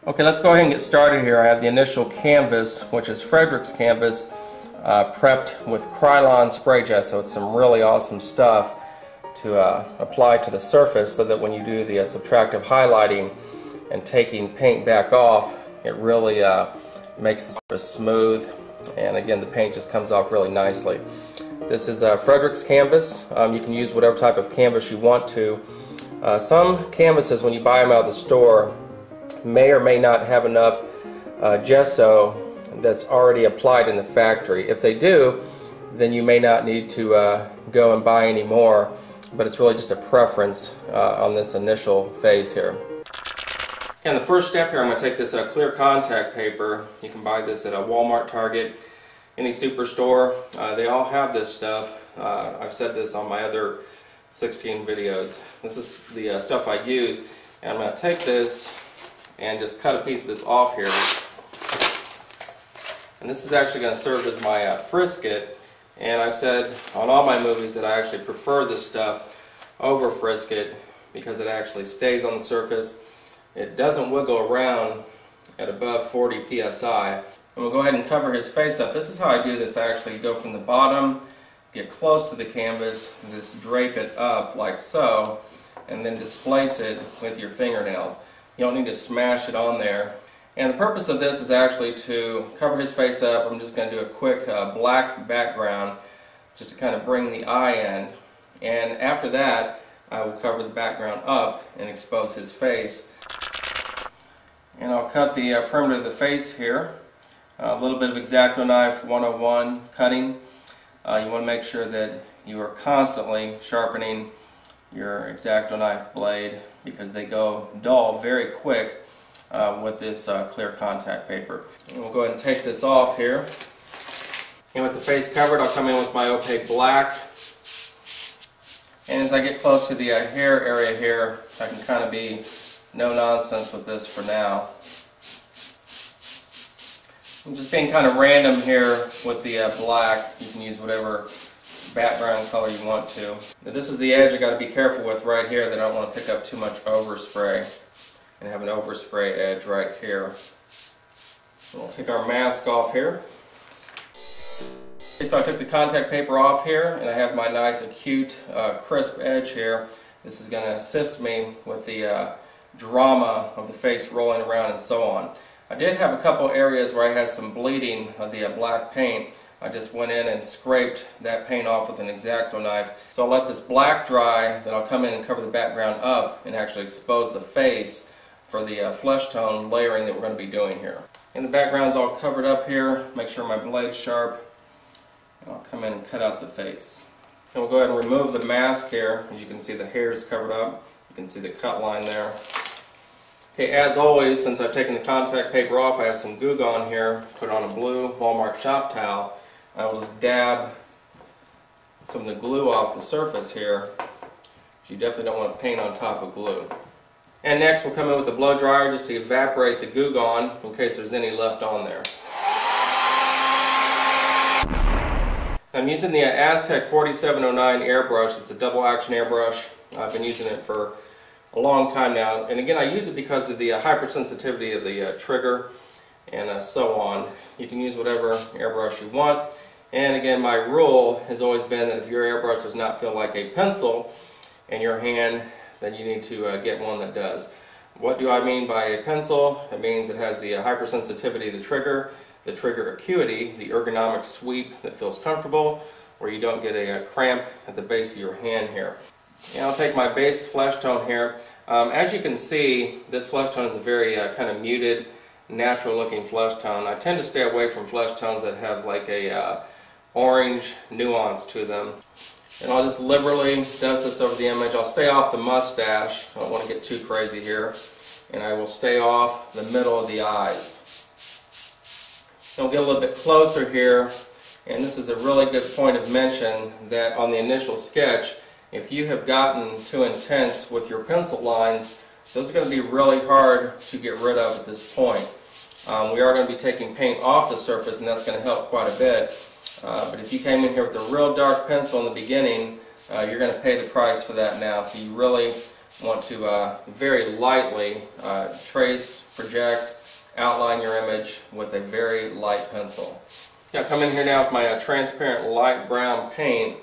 Okay, let's go ahead and get started here. I have the initial canvas, which is Frederick's canvas, prepped with Krylon spray gesso. It's some really awesome stuff to apply to the surface so that when you do the subtractive highlighting and taking paint back off, it really makes the surface smooth, and again the paint just comes off really nicely. This is Frederick's canvas. You can use whatever type of canvas you want to. Some canvases, when you buy them out of the store, may or may not have enough gesso that's already applied in the factory. If they do, then you may not need to go and buy any more, but it's really just a preference on this initial phase here. And the first step here, I'm going to take this clear contact paper. You can buy this at a Walmart, Target, any superstore. They all have this stuff. I've said this on my other 16 videos. This is the stuff I use, and I'm going to take this and just cut a piece of this off here. And this is actually going to serve as my frisket, and I've said on all my movies that I actually prefer this stuff over frisket because it actually stays on the surface. It doesn't wiggle around at above 40 psi. And we'll go ahead and cover his face up. This is how I do this. I actually go from the bottom, get close to the canvas, and just drape it up like so, and then displace it with your fingernails. You don't need to smash it on there. And the purpose of this is actually to cover his face up. I'm just going to do a quick black background just to kind of bring the eye in. And after that, I will cover the background up and expose his face. And I'll cut the perimeter of the face here. A little bit of X-Acto knife 101 cutting. You want to make sure that you are constantly sharpening your X-Acto knife blade because they go dull very quick with this clear contact paper. And we'll go ahead and take this off here. And with the face covered, I'll come in with my opaque black. And as I get close to the hair area here, I can kind of be no nonsense with this for now. I'm just being kind of random here with the black. You can use whatever background color you want to. Now, this is the edge I got to be careful with right here, that I don't want to pick up too much overspray and have an overspray edge right here. We'll take our mask off here. Okay, so I took the contact paper off here, and I have my nice acute crisp edge here. This is going to assist me with the drama of the face rolling around and so on. I did have a couple areas where I had some bleeding of the black paint. I just went in and scraped that paint off with an X-Acto knife. So I'll let this black dry, then I'll come in and cover the background up and actually expose the face for the flesh tone layering that we're going to be doing here. And the background's all covered up here. Make sure my blade's sharp. And I'll come in and cut out the face. And we'll go ahead and remove the mask here. As you can see, the hair is covered up. You can see the cut line there. Okay, as always, since I've taken the contact paper off, I have some Goo Gone here. Put it on a blue Walmart shop towel. I will just dab some of the glue off the surface here. You definitely don't want to paint on top of glue. And next we'll come in with a blow dryer just to evaporate the Goo Gone in case there's any left on there. I'm using the Aztec 4709 airbrush. It's a double action airbrush. I've been using it for a long time now, and again I use it because of the hypersensitivity of the trigger and so on. You can use whatever airbrush you want, and again my rule has always been that if your airbrush does not feel like a pencil in your hand, then you need to get one that does. What do I mean by a pencil? It means it has the hypersensitivity of the trigger acuity, the ergonomic sweep that feels comfortable, where you don't get a cramp at the base of your hand here. And I'll take my base flesh tone here. As you can see, this flesh tone is a very kind of muted, natural looking flesh tone. I tend to stay away from flesh tones that have like a orange nuance to them. And I'll just liberally dust this over the image. I'll stay off the mustache. I don't want to get too crazy here. And I will stay off the middle of the eyes. And we'll get a little bit closer here. And this is a really good point of mention that on the initial sketch, if you have gotten too intense with your pencil lines, those are going to be really hard to get rid of at this point. We are going to be taking paint off the surface, and that's going to help quite a bit. But if you came in here with a real dark pencil in the beginning, you're going to pay the price for that now. So you really want to very lightly trace, project, outline your image with a very light pencil. Now come in here now with my transparent light brown paint,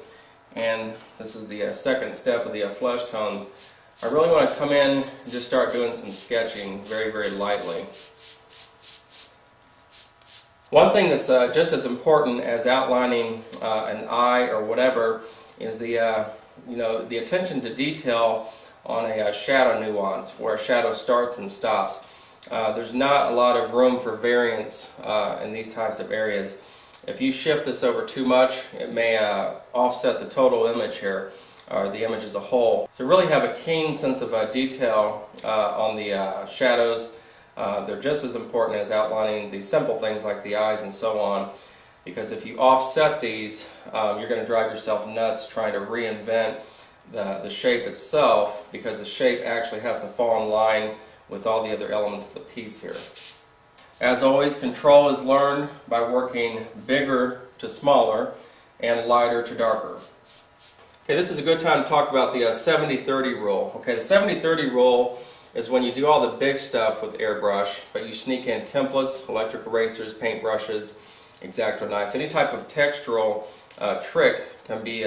and this is the second step of the flesh tones. I really want to come in and just start doing some sketching very, very lightly. One thing that's just as important as outlining an eye or whatever is the the attention to detail on a shadow nuance, where a shadow starts and stops. There's not a lot of room for variance in these types of areas. If you shift this over too much, it may offset the total image here, or the image as a whole. So really have a keen sense of detail on the shadows. They're just as important as outlining the simple things like the eyes and so on, because if you offset these, you're going to drive yourself nuts trying to reinvent the shape itself, because the shape actually has to fall in line with all the other elements of the piece here. As always, control is learned by working bigger to smaller and lighter to darker. Okay, this is a good time to talk about the 70-30 rule. Okay, the 70-30 rule is when you do all the big stuff with airbrush, but you sneak in templates, electric erasers, paint brushes, X-Acto knives. Any type of textural trick can be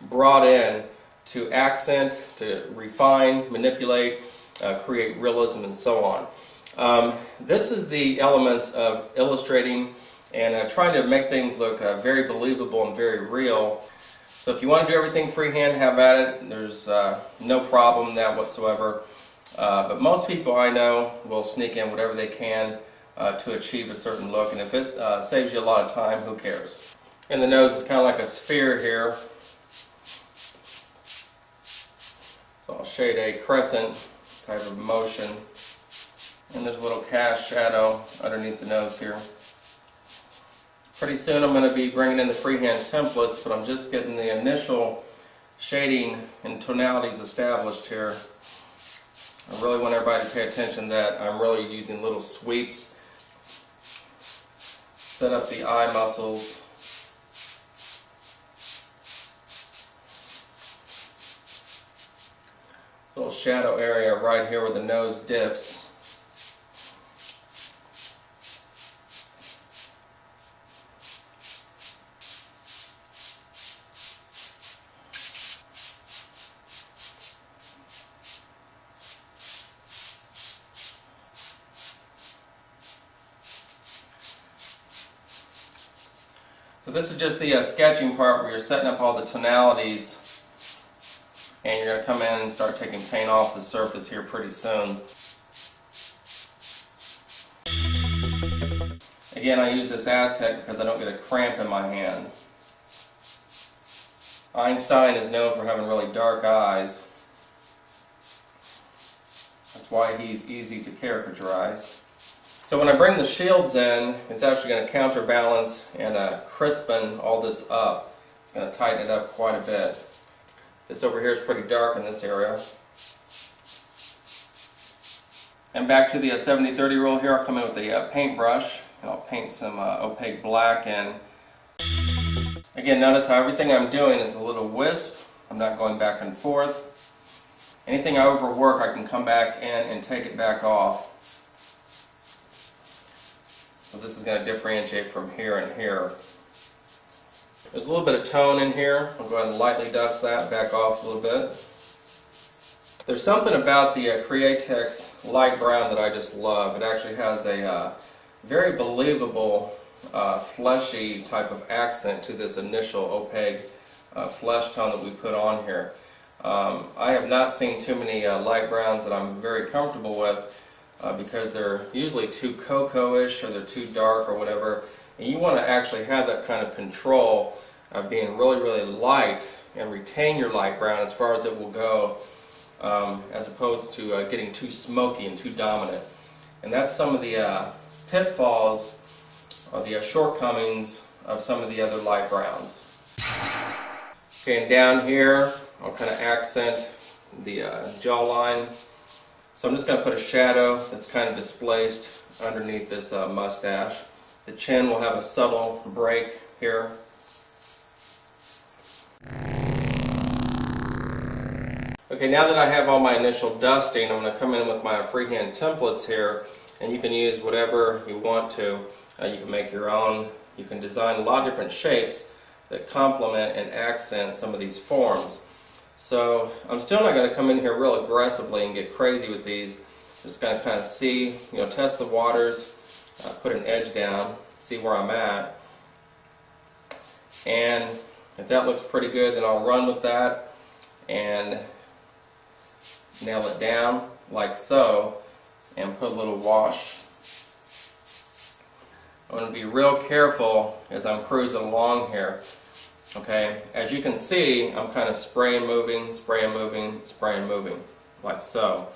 brought in to accent, to refine, manipulate, create realism, and so on. This is the elements of illustrating and trying to make things look very believable and very real. So if you want to do everything freehand, have at it. There's no problem in that whatsoever. But most people I know will sneak in whatever they can to achieve a certain look, and if it saves you a lot of time, who cares? And the nose is kind of like a sphere here. So I'll shade a crescent type of motion, and there's a little cast shadow underneath the nose here. Pretty soon I'm going to be bringing in the freehand templates, but I'm just getting the initial shading and tonalities established here. I really want everybody to pay attention that I'm really using little sweeps. Set up the eye muscles. Little shadow area right here where the nose dips. So this is just the sketching part where you're setting up all the tonalities, and you're going to come in and start taking paint off the surface here pretty soon. Again, I use this Aztec because I don't get a cramp in my hand. Einstein is known for having really dark eyes. That's why he's easy to caricaturize. So when I bring the shields in, it's actually going to counterbalance and crispen all this up. It's going to tighten it up quite a bit. This over here is pretty dark in this area. And back to the 70-30 rule here, I'll come in with a paintbrush, and I'll paint some opaque black in. Again, notice how everything I'm doing is a little wisp. I'm not going back and forth. Anything I overwork, I can come back in and take it back off. So this is going to differentiate from here and here. There's a little bit of tone in here. I'll go ahead and lightly dust that back off a little bit. There's something about the Createx light brown that I just love. It actually has a very believable fleshy type of accent to this initial opaque flesh tone that we put on here. I have not seen too many light browns that I'm very comfortable with. Because they're usually too cocoa-ish or they're too dark or whatever, and you want to actually have that kind of control of being really, really light and retain your light brown as far as it will go, as opposed to getting too smoky and too dominant. And that's some of the pitfalls or the shortcomings of some of the other light browns. Okay, and down here I'll kind of accent the jawline. So I'm just going to put a shadow that's kind of displaced underneath this mustache. The chin will have a subtle break here. Okay, now that I have all my initial dusting, I'm going to come in with my freehand templates here, and you can use whatever you want to. You can make your own. You can design a lot of different shapes that complement and accent some of these forms. So I'm still not going to come in here real aggressively and get crazy with these. I'm just going to kind of see, test the waters, put an edge down, see where I'm at. And if that looks pretty good, then I'll run with that and nail it down like so and put a little wash. I'm going to be real careful as I'm cruising along here. Okay, as you can see, I'm kind of spraying, moving, spraying, moving, spraying, moving, like so.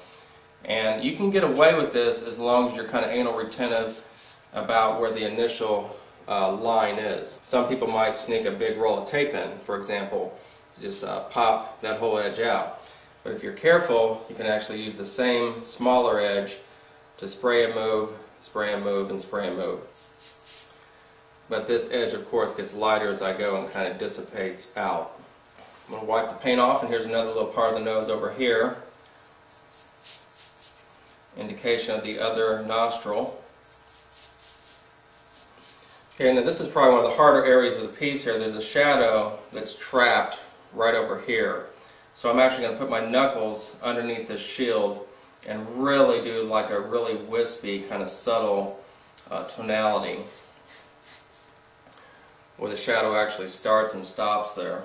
And you can get away with this as long as you're kind of anal retentive about where the initial line is. Some people might sneak a big roll of tape in, for example, to just pop that whole edge out. But if you're careful, you can actually use the same smaller edge to spray and move, spray and move, and spray and move. But this edge, of course, gets lighter as I go and kind of dissipates out. I'm going to wipe the paint off, and here's another little part of the nose over here. Indication of the other nostril. Okay, now this is probably one of the harder areas of the piece here. There's a shadow that's trapped right over here. So I'm actually going to put my knuckles underneath this shield and really do like a really wispy, kind of subtle tonality where the shadow actually starts and stops there.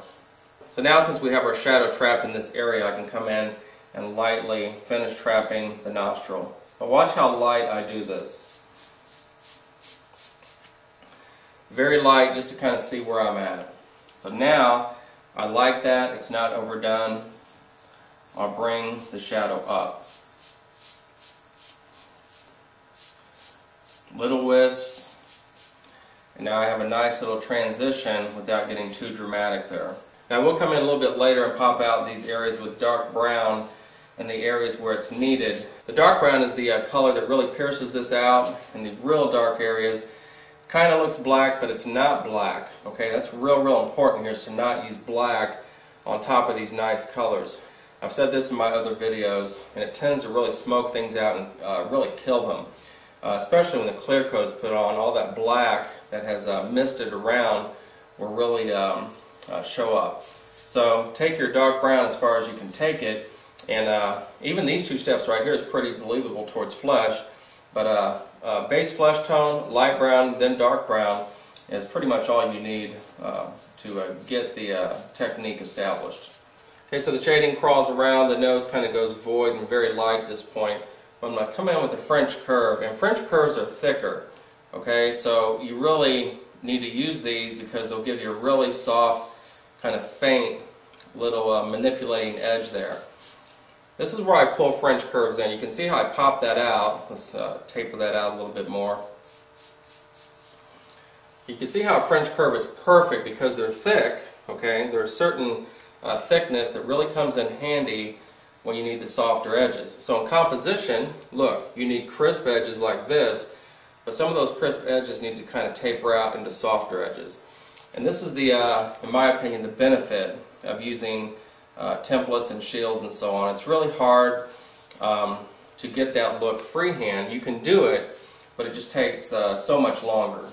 So now, since we have our shadow trapped in this area, I can come in and lightly finish trapping the nostril. But watch how light I do this. Very light, just to kind of see where I'm at. So now, I like that, it's not overdone. I'll bring the shadow up. Little wisps. And now I have a nice little transition without getting too dramatic there. Now we'll come in a little bit later and pop out these areas with dark brown and the areas where it's needed. The dark brown is the color that really pierces this out, and the real dark areas kind of looks black, but it's not black. Okay, that's real important here, is to not use black on top of these nice colors. I've said this in my other videos, and it tends to really smoke things out and really kill them. Especially when the clear coat is put on, all that black that has misted around will really show up. So take your dark brown as far as you can take it, and even these two steps right here is pretty believable towards flesh, but base flesh tone, light brown, then dark brown is pretty much all you need to get the technique established. Okay, so the shading crawls around, the nose kind of goes void and very light at this point. But I'm going to come in with the French curve, and French curves are thicker. Okay, so you really need to use these because they'll give you a really soft, kind of faint little manipulating edge there. This is where I pull French curves in. You can see how I pop that out. Let's taper that out a little bit more. You can see how a French curve is perfect because they're thick. Okay, there's a certain thickness that really comes in handy when you need the softer edges. So in composition, look, you need crisp edges like this, but some of those crisp edges need to kind of taper out into softer edges. And this is the, in my opinion, the benefit of using templates and shields and so on. It's really hard to get that look freehand. You can do it, but it just takes so much longer.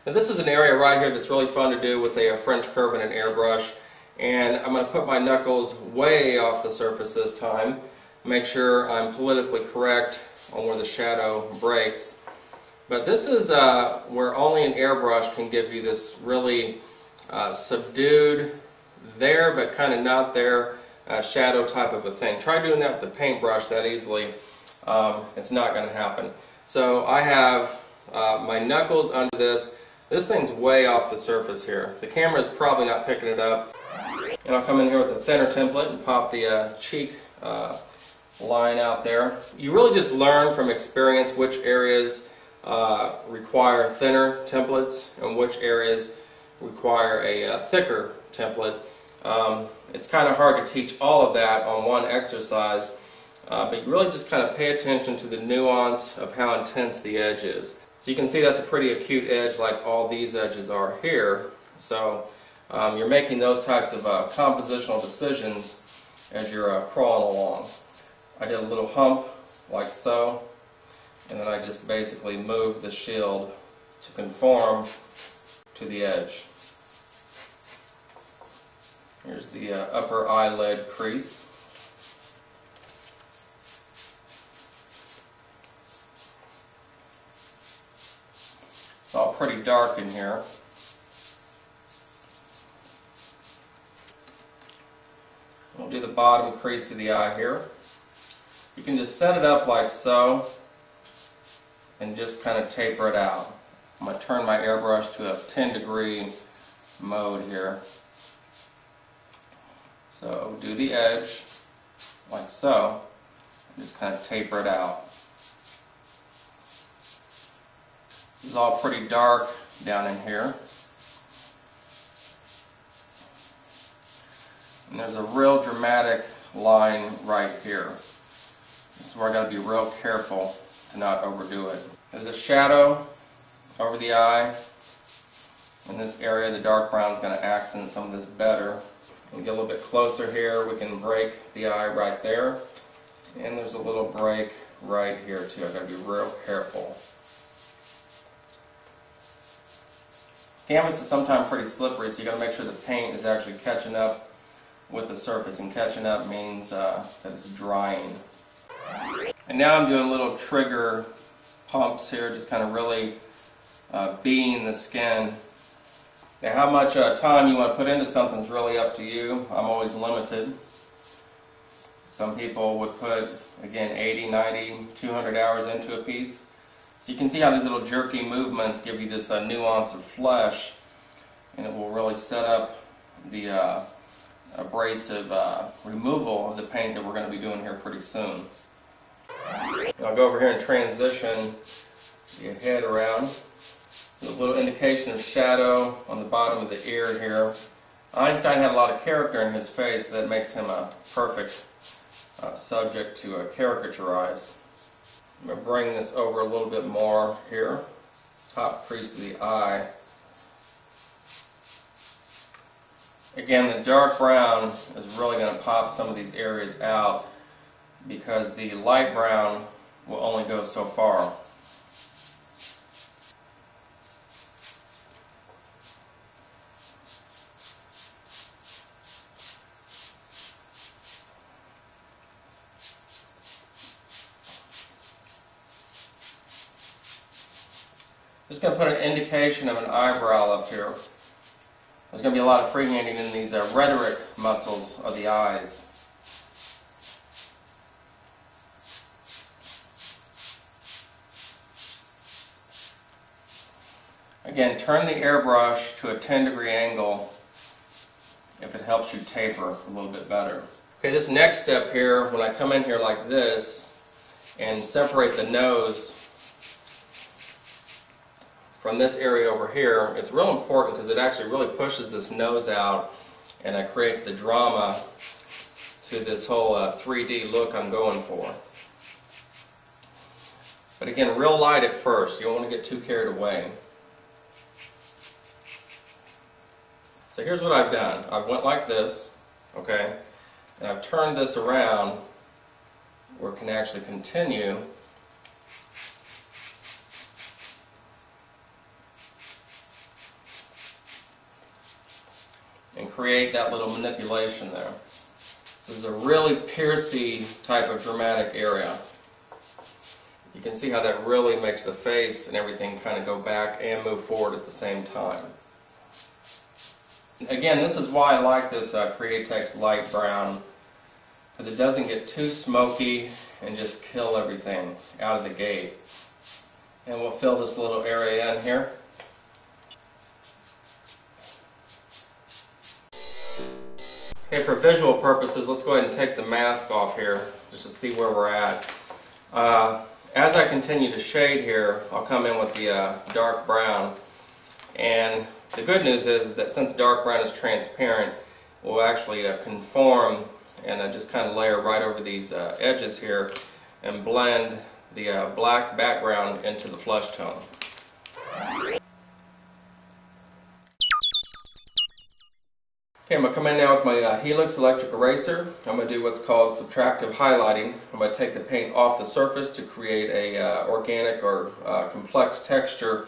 Now this is an area right here that's really fun to do with a French curve and an airbrush. And I'm going to put my knuckles way off the surface this time. Make sure I'm politically correct on where the shadow breaks. But this is where only an airbrush can give you this really subdued, there but kind of not there shadow type of a thing. Try doing that with the paintbrush that easily. It's not going to happen. So I have my knuckles under this. This thing's way off the surface here. The camera is probably not picking it up. And I'll come in here with a thinner template and pop the cheek line out there. You really just learn from experience which areas require thinner templates and which areas require a thicker template. It's kind of hard to teach all of that on one exercise, but you really just kind of pay attention to the nuance of how intense the edge is. So you can see that's a pretty acute edge like all these edges are here. So You're making those types of compositional decisions as you're crawling along. I did a little hump like so, and then I just basically moved the shield to conform to the edge. Here's the upper eyelid crease. It's all pretty dark in here. We'll do the bottom crease of the eye here. You can just set it up like so and just kind of taper it out. I'm going to turn my airbrush to a 10-degree mode here. So do the edge like so, and just kind of taper it out. This is all pretty dark down in here. And there's a real dramatic line right here. This is where I got to be real careful to not overdo it. There's a shadow over the eye. In this area, the dark brown is going to accent some of this better. When we get a little bit closer here, we can break the eye right there. And there's a little break right here too. I've got to be real careful. Canvas is sometimes pretty slippery, so you got to make sure the paint is actually catching up with the surface, and catching up means that it's drying. And now I'm doing little trigger pumps here, just kind of really being the skin. Now how much time you want to put into something is really up to you. I'm always limited. Some people would put, again, 80, 90, 200 hours into a piece. So you can see how these little jerky movements give you this nuance of flesh, and it will really set up the abrasive removal of the paint that we're going to be doing here pretty soon. I'll go over here and transition the head around. A little indication of shadow on the bottom of the ear here. Einstein had a lot of character in his face, that makes him a perfect subject to caricaturize. I'm going to bring this over a little bit more here. Top crease of the eye. Again, the dark brown is really going to pop some of these areas out because the light brown will only go so far. Just going to put an indication of an eyebrow up here. There's going to be a lot of freehanding in these rhetoric muscles of the eyes. Again, turn the airbrush to a 10-degree angle if it helps you taper a little bit better. Okay, this next step here, when I come in here like this and separate the nose from this area over here, it's real important because it actually really pushes this nose out, and it creates the drama to this whole 3D look I'm going for. But again, real light at first. You don't want to get too carried away. So here's what I've done. I went like this, okay, and I've turned this around where it can actually continue. And create that little manipulation there. This is a really piercy type of dramatic area. You can see how that really makes the face and everything kind of go back and move forward at the same time. Again, this is why I like this Createx light brown, because it doesn't get too smoky and just kill everything out of the gate. And we'll fill this little area in here. Okay, for visual purposes, let's go ahead and take the mask off here just to see where we're at. As I continue to shade here, I'll come in with the dark brown. And the good news is that since dark brown is transparent, we'll actually conform and just kind of layer right over these edges here and blend the black background into the flesh tone. Okay, I'm going to come in now with my Helix electric eraser. I'm going to do what's called subtractive highlighting. I'm going to take the paint off the surface to create a organic or complex texture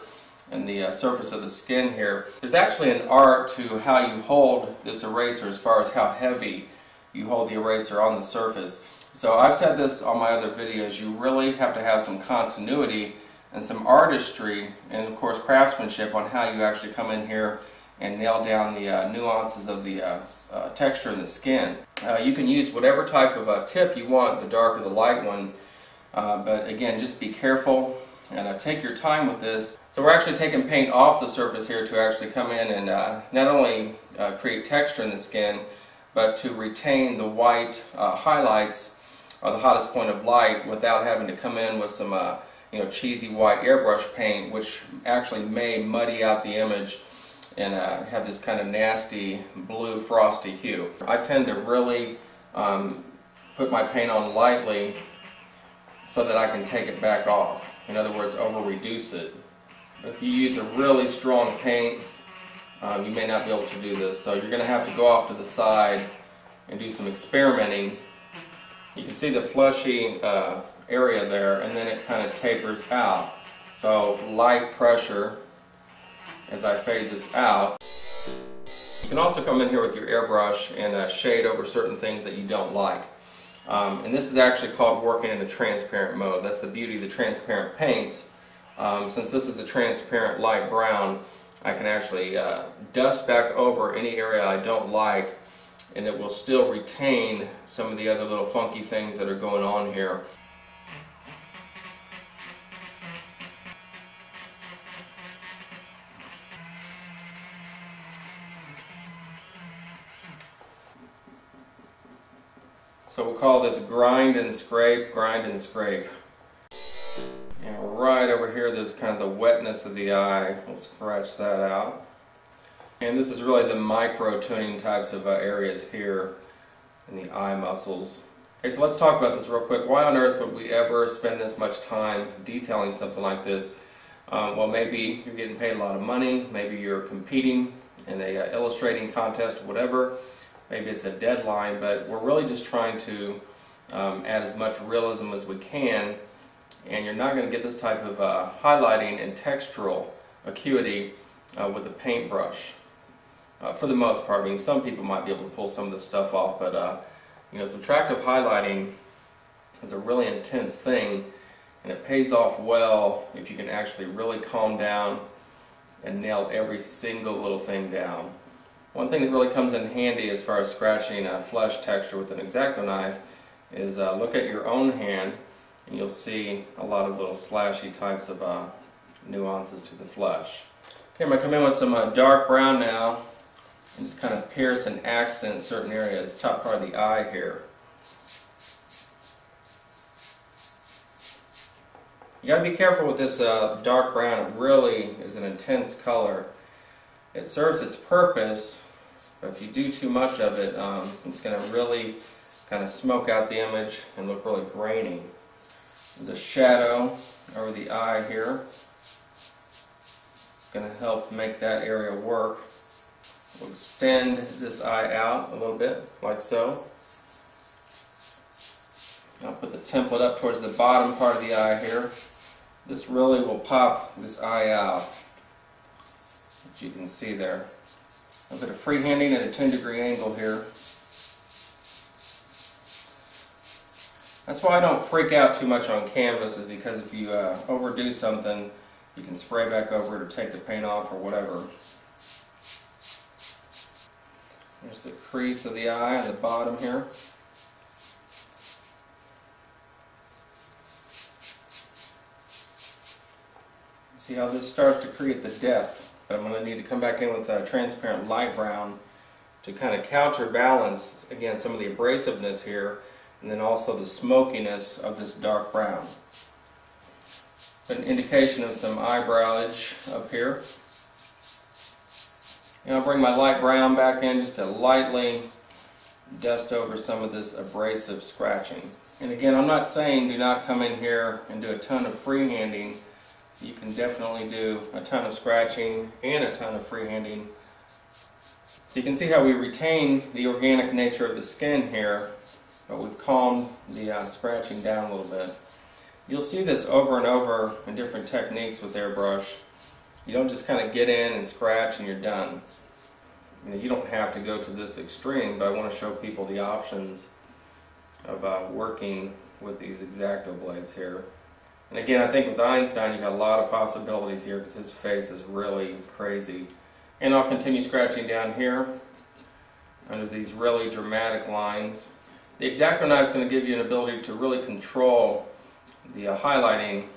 in the surface of the skin here. There's actually an art to how you hold this eraser as far as how heavy you hold the eraser on the surface. So I've said this on my other videos, you really have to have some continuity and some artistry and of course craftsmanship on how you actually come in here and nail down the nuances of the texture in the skin. You can use whatever type of tip you want, the dark or the light one, but again, just be careful and take your time with this. So we're actually taking paint off the surface here to actually come in and not only create texture in the skin, but to retain the white highlights or the hottest point of light without having to come in with some cheesy white airbrush paint, which actually may muddy out the image and have this kind of nasty blue frosty hue. I tend to really put my paint on lightly so that I can take it back off. In other words, over reduce it. If you use a really strong paint, you may not be able to do this. So you're going to have to go off to the side and do some experimenting. You can see the fleshy area there, and then it kind of tapers out. So light pressure as I fade this out. You can also come in here with your airbrush and shade over certain things that you don't like. And this is actually called working in a transparent mode. That's the beauty of the transparent paints. Since this is a transparent light brown, I can actually dust back over any area I don't like, and it will still retain some of the other little funky things that are going on here. So we'll call this grind and scrape, grind and scrape. And right over here there's kind of the wetness of the eye. We'll scratch that out. And this is really the micro tuning types of areas here in the eye muscles. Okay, so let's talk about this real quick. Why on earth would we ever spend this much time detailing something like this? Well, maybe you're getting paid a lot of money, maybe you're competing in a illustrating contest or whatever. Maybe it's a deadline, but we're really just trying to add as much realism as we can, and you're not going to get this type of highlighting and textural acuity with a paintbrush. For the most part. I mean, some people might be able to pull some of this stuff off, but subtractive highlighting is a really intense thing, and it pays off well if you can actually really calm down and nail every single little thing down. One thing that really comes in handy as far as scratching flesh texture with an X-Acto knife is look at your own hand, and you'll see a lot of little slashy types of nuances to the flesh. Okay, I'm going to come in with some dark brown now and just kind of pierce and accent certain areas, top part of the eye here. You got to be careful with this dark brown. It really is an intense color. It serves its purpose, but if you do too much of it, it's going to really kind of smoke out the image and look really grainy. There's a shadow over the eye here. It's going to help make that area work. We'll extend this eye out a little bit, like so. I'll put the template up towards the bottom part of the eye here. This really will pop this eye out, as you can see there. A bit of freehanding at a 10-degree angle here. That's why I don't freak out too much on canvas, is because if you overdo something, you can spray back over it or take the paint off or whatever. There's the crease of the eye on the bottom here. See how this starts to create the depth. But I'm going to need to come back in with a transparent light brown to kind of counterbalance, again, some of the abrasiveness here, and then also the smokiness of this dark brown. An indication of some eyebrow edge up here. And I'll bring my light brown back in just to lightly dust over some of this abrasive scratching. And again, I'm not saying do not come in here and do a ton of freehanding. You can definitely do a ton of scratching and a ton of freehanding. So you can see how we retain the organic nature of the skin here, but we've calmed the scratching down a little bit. You'll see this over and over in different techniques with airbrush. You don't just kind of get in and scratch and you're done. You don't have to go to this extreme, but I want to show people the options of working with these X-Acto blades here. And again, I think with Einstein you got a lot of possibilities here because his face is really crazy. And I'll continue scratching down here under these really dramatic lines. The X-Acto knife is going to give you an ability to really control the highlighting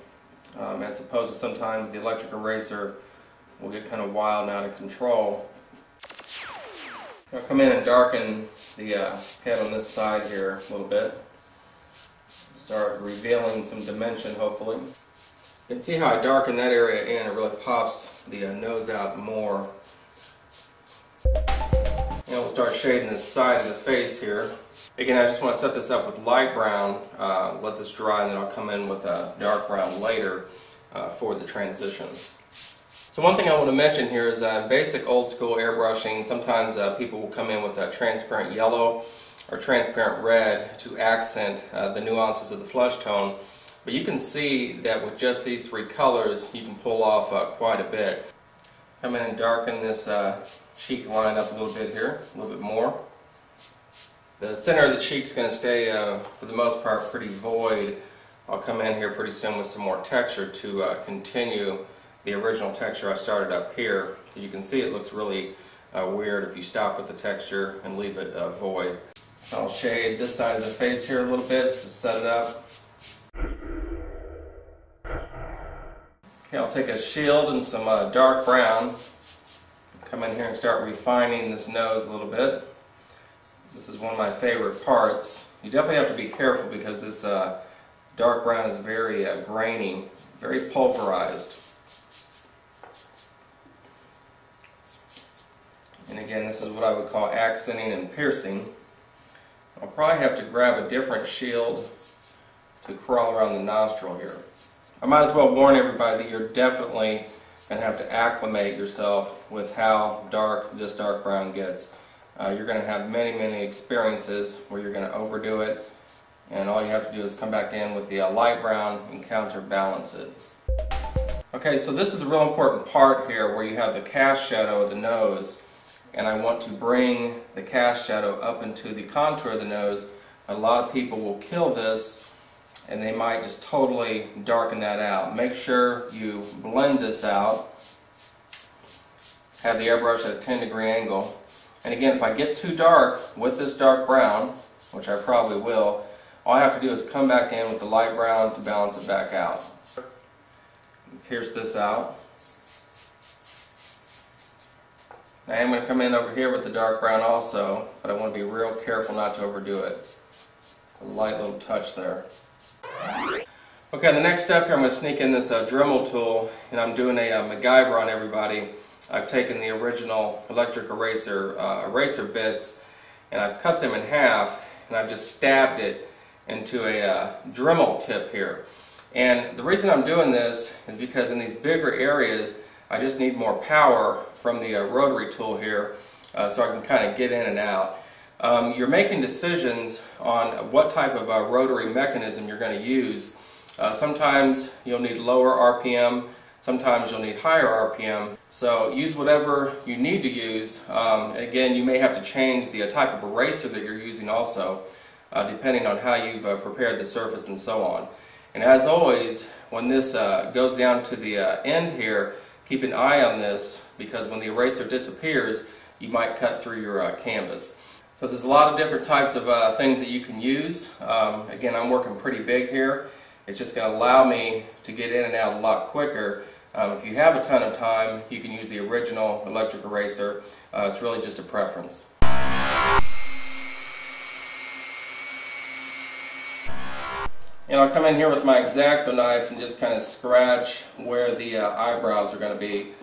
as opposed to sometimes the electric eraser will get kind of wild and out of control. I'll come in and darken the head on this side here a little bit. Start revealing some dimension, hopefully. You can see how I darken that area in. It really pops the nose out more. And we'll start shading this side of the face here. Again, I just want to set this up with light brown, let this dry, and then I'll come in with a dark brown later for the transition. So one thing I want to mention here is in basic old school airbrushing, sometimes people will come in with a transparent yellow or transparent red to accent the nuances of the flesh tone. But you can see that with just these three colors you can pull off quite a bit. Come in and darken this cheek line up a little bit here, a little bit more. The center of the cheek is going to stay, for the most part, pretty void. I'll come in here pretty soon with some more texture to continue the original texture I started up here. As you can see, it looks really weird if you stop with the texture and leave it void. I'll shade this side of the face here a little bit just to set it up. Okay, I'll take a shield and some dark brown. Come in here and start refining this nose a little bit. This is one of my favorite parts. You definitely have to be careful because this dark brown is very grainy, very pulverized. And again, this is what I would call accenting and piercing. I'll probably have to grab a different shield to crawl around the nostril here. I might as well warn everybody that you're definitely going to have to acclimate yourself with how dark this dark brown gets. You're going to have many experiences where you're going to overdo it, and all you have to do is come back in with the light brown and counterbalance it. Okay, so this is a real important part here where you have the cast shadow of the nose, and I want to bring the cast shadow up into the contour of the nose. A lot of people will kill this and they might just totally darken that out. Make sure you blend this out. Have the airbrush at a 10-degree angle. And again, if I get too dark with this dark brown, which I probably will, all I have to do is come back in with the light brown to balance it back out. Pierce this out. Now I'm going to come in over here with the dark brown also, but I want to be real careful not to overdo it. A light little touch there. Okay, the next step here I'm going to sneak in this Dremel tool, and I'm doing a MacGyver on everybody. I've taken the original electric eraser bits and I've cut them in half, and I've just stabbed it into a Dremel tip here. And the reason I'm doing this is because in these bigger areas I just need more power from the rotary tool here so I can kind of get in and out. You're making decisions on what type of rotary mechanism you're going to use. Sometimes you'll need lower RPM, sometimes you'll need higher RPM, so use whatever you need to use. Again, you may have to change the type of eraser that you're using also, depending on how you've prepared the surface and so on. And as always, when this goes down to the end here, keep an eye on this, because when the eraser disappears, you might cut through your canvas. So there's a lot of different types of things that you can use. Again, I'm working pretty big here. It's just going to allow me to get in and out a lot quicker. If you have a ton of time, you can use the original electric eraser. It's really just a preference. And I'll come in here with my X-Acto knife and just kind of scratch where the eyebrows are going to be.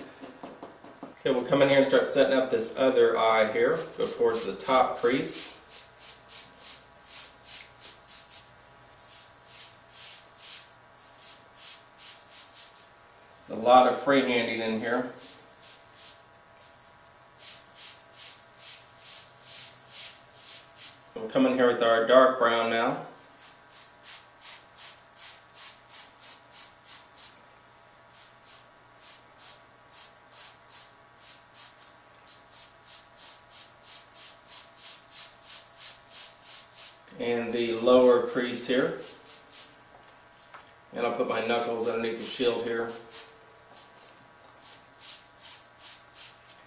Okay, we'll come in here and start setting up this other eye here. Go towards the top crease. A lot of freehanding in here. We'll come in here with our dark brown now. And the lower crease here. And I'll put my knuckles underneath the shield here.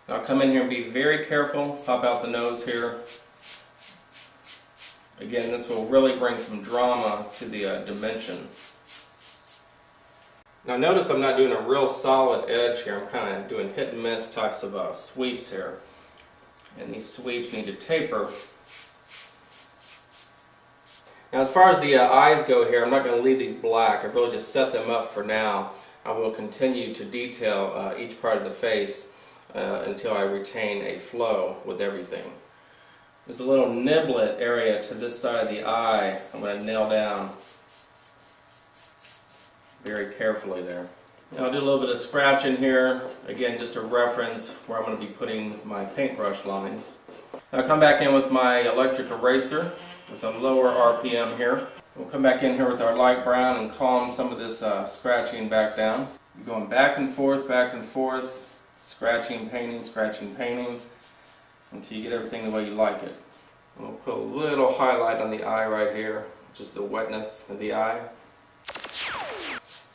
And I'll come in here and be very careful, pop out the nose here. Again, this will really bring some drama to the dimension. Now notice I'm not doing a real solid edge here. I'm kind of doing hit and miss types of sweeps here. And these sweeps need to taper. Now as far as the eyes go here, I'm not going to leave these black. I've really just set them up for now. I will continue to detail each part of the face until I retain a flow with everything. There's a little niblet area to this side of the eye I'm going to nail down very carefully there. Now I'll do a little bit of scratching here, again just a reference where I'm going to be putting my paintbrush lines. Now I'll come back in with my electric eraser with some lower RPM here. We'll come back in here with our light brown and calm some of this scratching back down. You're going back and forth, scratching, painting, until you get everything the way you like it. And we'll put a little highlight on the eye right here, just the wetness of the eye.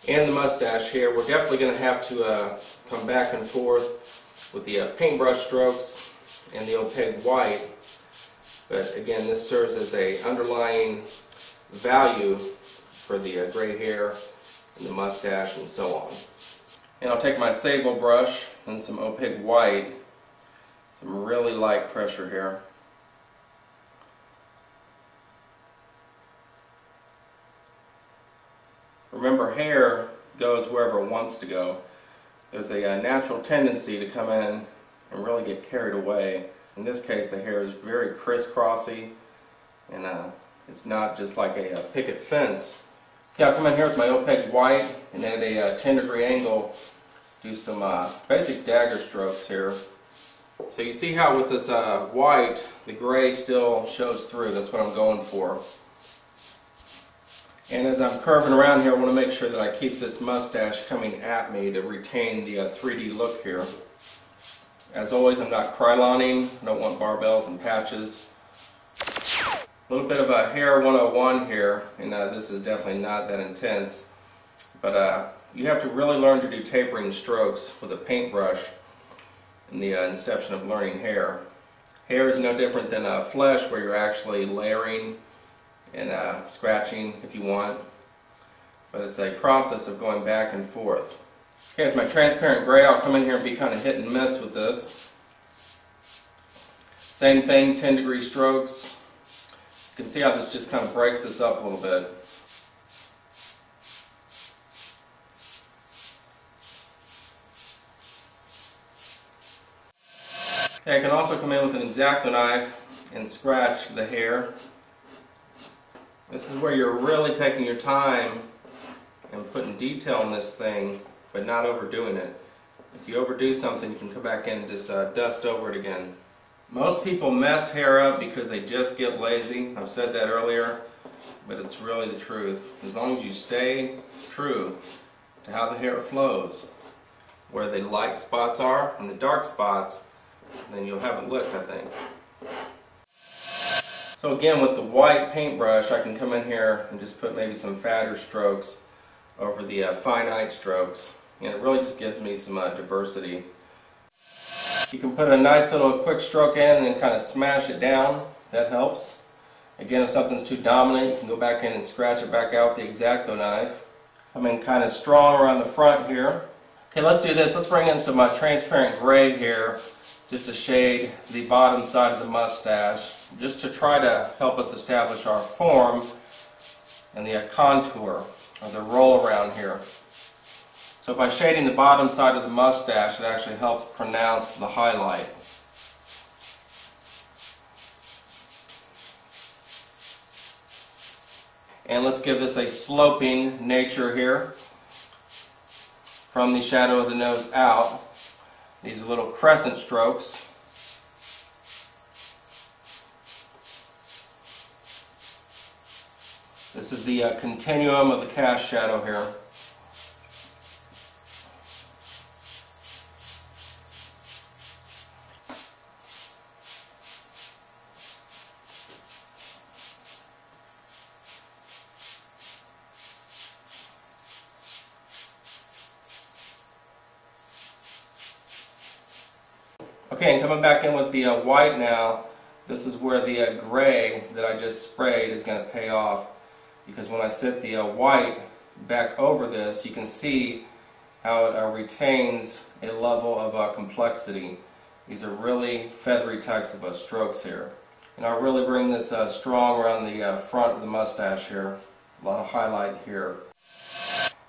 And the mustache here. We're definitely going to have to come back and forth with the paintbrush strokes and the opaque white. But again, this serves as a underlying value for the gray hair and the mustache and so on. And I'll take my sable brush and some opaque white, some really light pressure here. Remember, hair goes wherever it wants to go. There's a natural tendency to come in and really get carried away. In this case, the hair is very crisscrossy, and it's not just like a picket fence. Okay, I'll come in here with my opaque white, and at a 10-degree angle, do some basic dagger strokes here. So you see how with this white, the gray still shows through. That's what I'm going for. And as I'm curving around here, I want to make sure that I keep this mustache coming at me to retain the 3D look here. As always, I'm not kryloning. I don't want barbells and patches. A little bit of a hair 101 here, and this is definitely not that intense. But you have to really learn to do tapering strokes with a paintbrush in the inception of learning hair. Hair is no different than flesh, where you're actually layering and scratching if you want. But it's a process of going back and forth. Okay, with my transparent gray, I'll come in here and be kind of hit and miss with this. Same thing, 10-degree strokes. You can see how this just kind of breaks this up a little bit. Okay, I can also come in with an X-Acto knife and scratch the hair. This is where you're really taking your time and putting detail in this thing, but not overdoing it. If you overdo something, you can come back in and just dust over it again. Most people mess hair up because they just get lazy. I've said that earlier, but it's really the truth. As long as you stay true to how the hair flows, where the light spots are and the dark spots, then you'll have it look, I think. So again, with the white paintbrush, I can come in here and just put maybe some fatter strokes over the finite strokes, and it really just gives me some diversity. You can put a nice little quick stroke in and then kind of smash it down. That helps. Again, if something's too dominant, you can go back in and scratch it back out with the X-Acto knife. Come in kind of strong around the front here. Okay, let's do this. Let's bring in some transparent gray here, just to shade the bottom side of the mustache, just to try to help us establish our form and the contour, or the roll around here. So by shading the bottom side of the mustache, it actually helps pronounce the highlight. And let's give this a sloping nature here from the shadow of the nose out. These are little crescent strokes. This is the continuum of the cast shadow here. Okay, and coming back in with the white now, this is where the gray that I just sprayed is going to pay off. Because when I set the white back over this, you can see how it retains a level of complexity. These are really feathery types of strokes here. And I'll really bring this strong around the front of the mustache here. A lot of highlight here.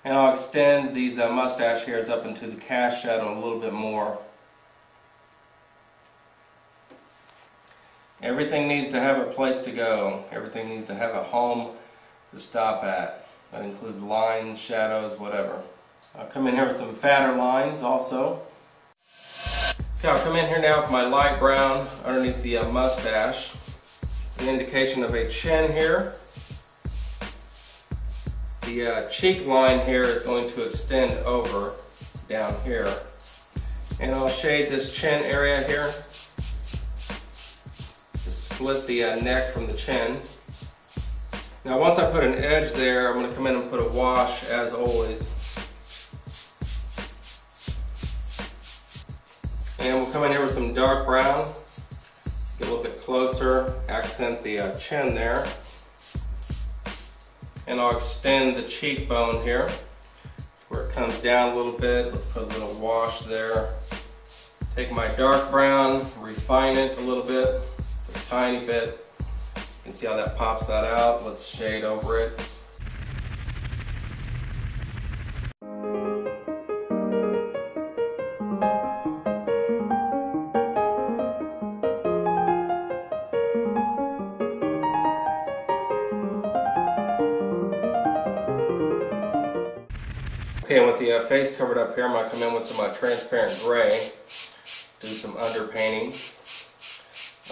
And I'll extend these mustache hairs up into the cast shadow a little bit more. Everything needs to have a place to go. Everything needs to have a home to stop at. That includes lines, shadows, whatever. I'll come in here with some fatter lines also. Okay, I'll come in here now with my light brown underneath the mustache. An indication of a chin here. The cheek line here is going to extend over down here. And I'll shade this chin area here. Split the neck from the chin. Now once I put an edge there, I'm going to come in and put a wash as always. And we'll come in here with some dark brown, get a little bit closer, accent the chin there. And I'll extend the cheekbone here where it comes down a little bit. Let's put a little wash there. Take my dark brown, refine it a little bit. A tiny bit. You can see how that pops that out. Let's shade over it. Okay, and with the face covered up here, I'm going to come in with some transparent gray, do some underpainting.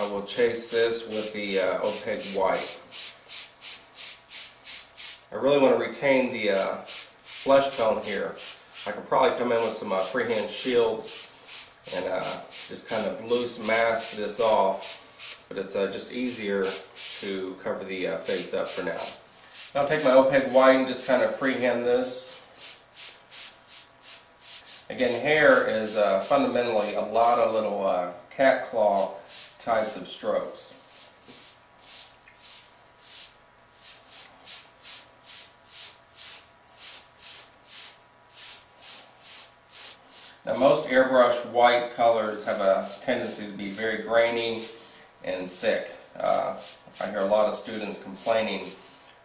I will chase this with the opaque white. I really want to retain the flesh tone here. I could probably come in with some freehand shields and just kind of loose mask this off, but it's just easier to cover the face up for now. I'll take my opaque white and just kind of freehand this. Again, hair is fundamentally a lot of little cat claw types of strokes. Now most airbrush white colors have a tendency to be very grainy and thick. I hear a lot of students complaining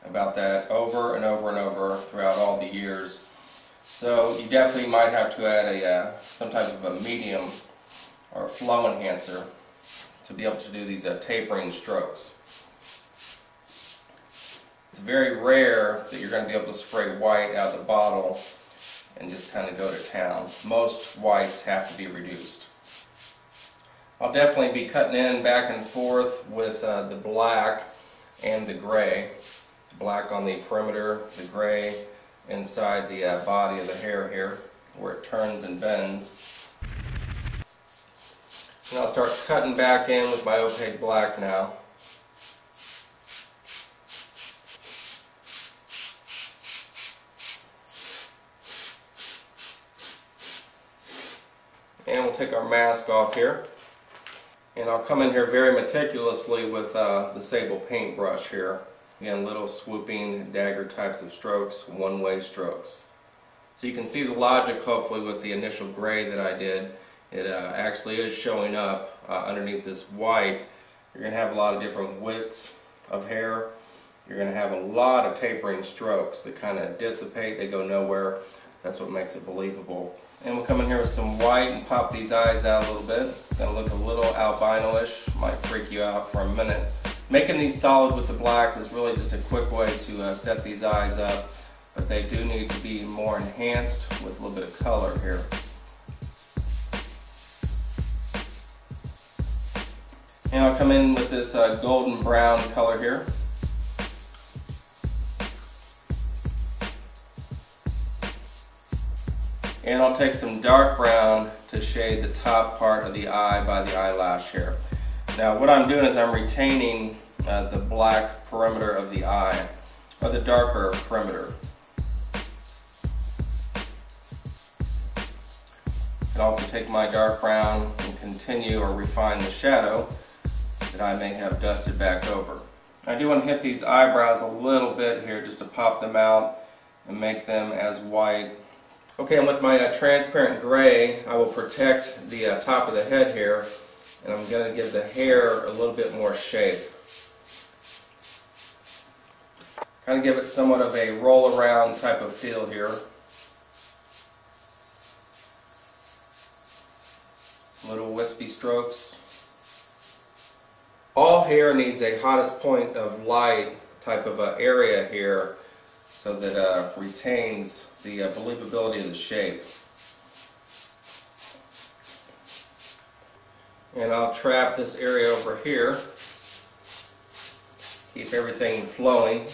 about that over and over and over throughout all the years. So you definitely might have to add some type of a medium or a flow enhancer to be able to do these tapering strokes. It's very rare that you're going to be able to spray white out of the bottle and just kind of go to town. Most whites have to be reduced. I'll definitely be cutting in back and forth with the black and the gray. Black on the perimeter, the gray inside the body of the hair here where it turns and bends. And I'll start cutting back in with my opaque black now. And we'll take our mask off here. And I'll come in here very meticulously with the sable paintbrush here. Again, little swooping dagger types of strokes, one-way strokes. So you can see the logic hopefully with the initial gray that I did. It actually is showing up underneath this white. You're going to have a lot of different widths of hair. You're going to have a lot of tapering strokes that kind of dissipate, they go nowhere. That's what makes it believable. And we'll come in here with some white and pop these eyes out a little bit. It's going to look a little albino-ish, might freak you out for a minute. Making these solid with the black is really just a quick way to set these eyes up, but they do need to be more enhanced with a little bit of color here. And I'll come in with this golden brown color here. And I'll take some dark brown to shade the top part of the eye by the eyelash here. Now what I'm doing is I'm retaining the black perimeter of the eye, or the darker perimeter. I can also take my dark brown and continue or refine the shadow that I may have dusted back over. I do want to hit these eyebrows a little bit here just to pop them out and make them as white. Okay, and with my transparent gray, I will protect the top of the head here, and I'm going to give the hair a little bit more shape. Kind of give it somewhat of a roll around type of feel here. Little wispy strokes. All hair needs a hottest point of light type of area here so that it retains the believability of the shape. And I'll trap this area over here. Keep everything flowing.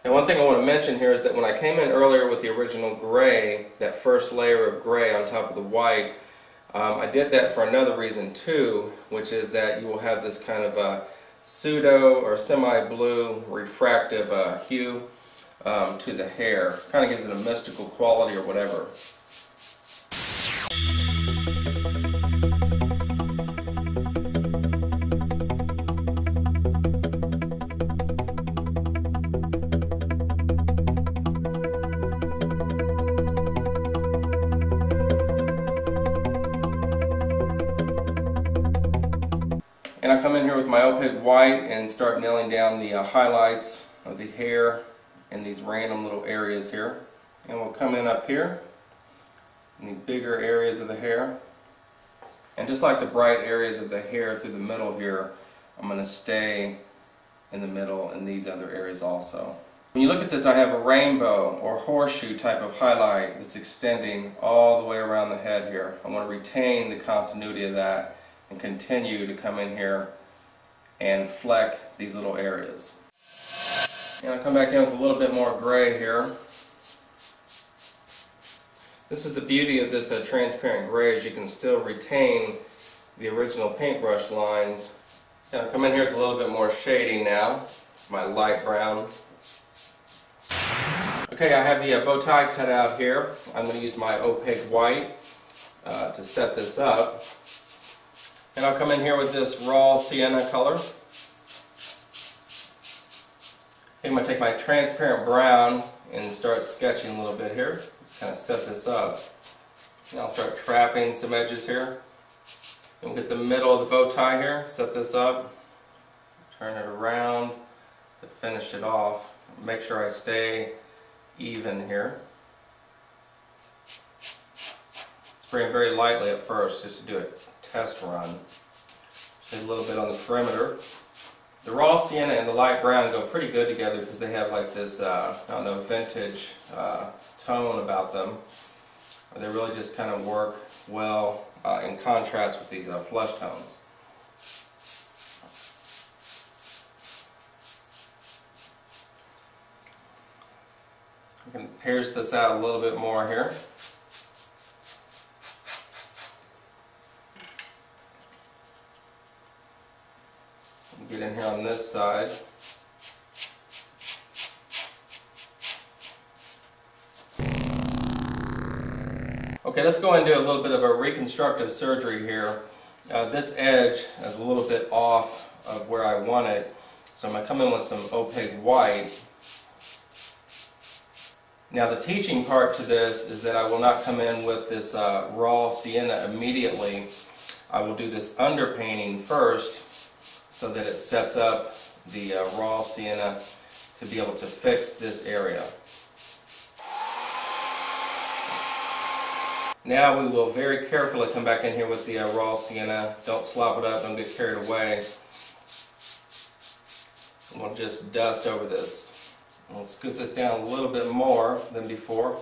And one thing I want to mention here is that when I came in earlier with the original gray, that first layer of gray on top of the white, I did that for another reason too, which is that you will have this kind of a pseudo or semi-blue refractive hue to the hair. Kind of gives it a mystical quality or whatever. And I come in here with my opaque white and start nailing down the highlights of the hair in these random little areas here. And we'll come in up here in the bigger areas of the hair. And just like the bright areas of the hair through the middle here, I'm going to stay in the middle in these other areas also. When you look at this, I have a rainbow or horseshoe type of highlight that's extending all the way around the head here. I want to retain the continuity of that and continue to come in here and fleck these little areas. And I'll come back in with a little bit more gray here. This is the beauty of this transparent gray, is you can still retain the original paintbrush lines. And I'll come in here with a little bit more shading now, my light brown. Okay, I have the bow tie cut out here. I'm going to use my opaque white to set this up. And I'll come in here with this raw sienna color. I'm going to take my transparent brown and start sketching a little bit here. Just kind of set this up. And I'll start trapping some edges here. And we'll get the middle of the bow tie here, set this up, turn it around to finish it off. Make sure I stay even here. Spraying very lightly at first just to do a test run. Just a little bit on the perimeter. The raw sienna and the light brown go pretty good together because they have like this, I don't know, vintage tone about them. They really just kind of work well in contrast with these flesh tones. I can pierce this out a little bit more here. Get in here on this side. Okay, let's go and do a little bit of a reconstructive surgery here. This edge is a little bit off of where I want it, so I'm going to come in with some opaque white. Now the teaching part to this is that I will not come in with this raw sienna immediately. I will do this underpainting first so that it sets up the raw sienna to be able to fix this area. Now we will very carefully come back in here with the raw sienna. Don't slop it up, don't get carried away. I'm I'll just dust over this. I'll scoot this down a little bit more than before.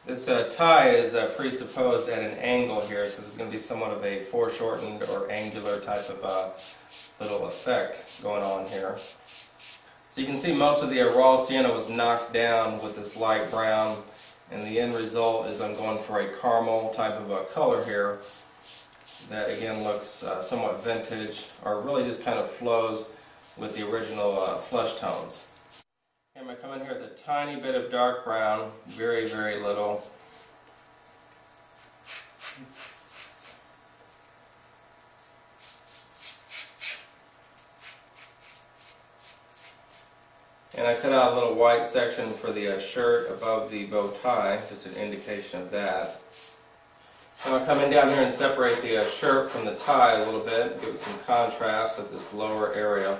This tie is presupposed at an angle here, so there's going to be somewhat of a foreshortened or angular type of little effect going on here. So you can see most of the raw sienna was knocked down with this light brown, and the end result is I'm going for a caramel type of a color here that again looks somewhat vintage, or really just kind of flows with the original flesh tones. I'm going to come in here with a tiny bit of dark brown, very, very little. And I cut out a little white section for the shirt above the bow tie, just an indication of that. And I'll come in down here and separate the shirt from the tie a little bit, give it some contrast at this lower area.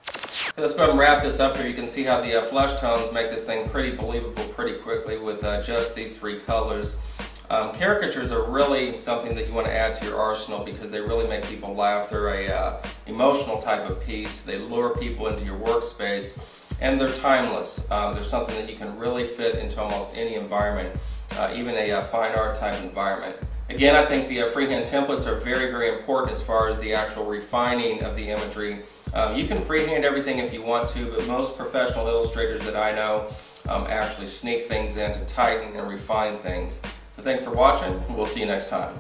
So let's go ahead and wrap this up here. You can see how the flesh tones make this thing pretty believable pretty quickly with just these three colors. Caricatures are really something that you want to add to your arsenal because they really make people laugh. They're a emotional type of piece. They lure people into your workspace, and they're timeless. They're something that you can really fit into almost any environment, even a fine art type environment. Again, I think the freehand templates are very, very important as far as the actual refining of the imagery. You can freehand everything if you want to, but most professional illustrators that I know actually sneak things in to tighten and refine things. So thanks for watching, and we'll see you next time.